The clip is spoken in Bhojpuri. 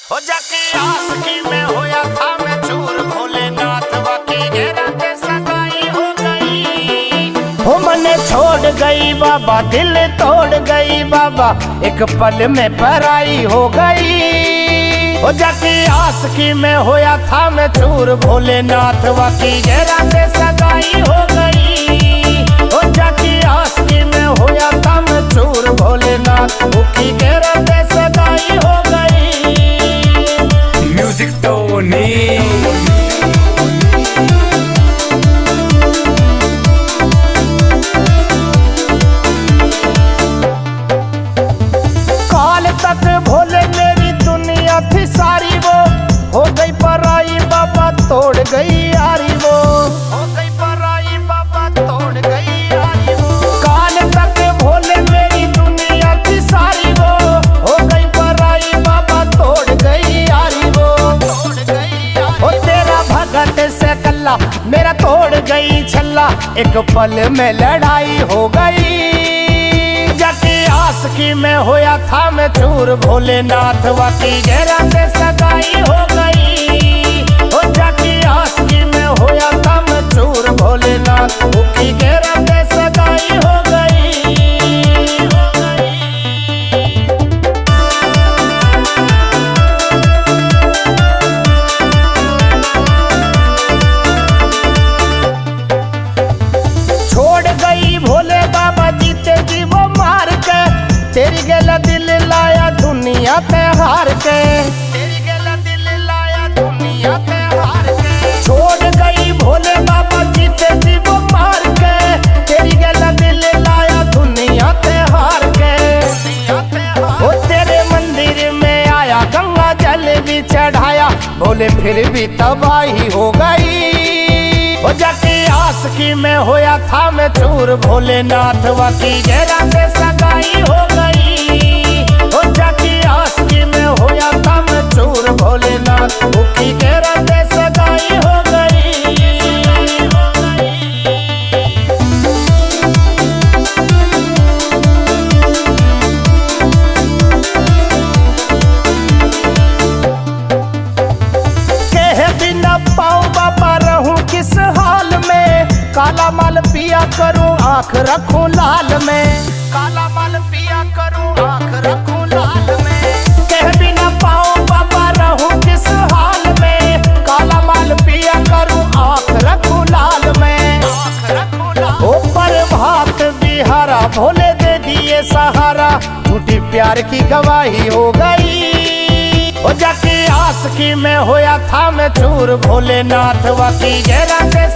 हो जाके आसकी में होया था मैं चूर, भोलेनाथ वाकी घेरा पे सगाई हो गई। हो मने छोड़ गई बाबा, दिल तोड़ गई बाबा, एक पल में पराई हो गई। हो जाके आसकी में होया था मैं चूर, भोलेनाथ वाकी घेरा पे सगाई हो गई। हो जाके आसकी में होया था मैं चूर, भोलेनाथ वाकी घेरा पे सगाई हो गई। म्यूजिक टोनी तक भोले मेरी दुनिया थी सारी, वो हो गई पराई बाबा, तोड़ गई यारी वो हो गई पराई बाबा, तोड़ गई यारी वो। काल तक भोले मेरी दुनिया थी सारी, वो हो गई पराई बाबा, तोड़ गई यारी वो तोड़ गई यारी। हो तेरा भगत से कल्ला मेरा तोड़ गई छल्ला, एक पल में लड़ाई हो गई। जाके आसकी में होया था मैं चूर, भोलेनाथ वाकी घेरा पे सगाई हो गई। हो जाके आसकी में होया था मैं चूर, भोलेनाथ वाकी घेरा पे सगाई हो गई। छोड़ गई भोले बाबा जीते जी वो मार के, तेरी गला दिल लाया दुनिया पे हार के, तेरी गला दिल लाया दुनिया पे हार के। छोड़ गई भोले बाबा जीते जी वो मार के, तेरी गला दिल लाया दुनिया पे हार के। दुनिया पे हार। वो तेरे मंदिर में आया, गंगा जल भी चढ़ाया, बोले फिर भी तबाही हो गई। हो जाके आसकी में होया था मैं चूर, भोलेनाथ वाकी घेरा पे सगाई हो गई। हो जाके आसकी में होया था मैं चूर, भोलेनाथ वाकी घेरा पे सगाई हो गई। कहे बिना पाऊं बाबा रहूं किस हाल में, काला माल पिया करूं आंख रखूं लाल में, काला माल पिया करूं आंख रखूं लाल में। कह बिना पाऊं बाबा रहूं किस हाल में, काला माल पिया करूं आंख रखूं लाल में। आंख रखूं लाल। ऊपर भात बिहारा भोले दे दिए सहारा, झूठी प्यार की गवाही हो गई। हो जाके आसकी में होया था मैं चूर, भोलेनाथ वाकी घेरा पे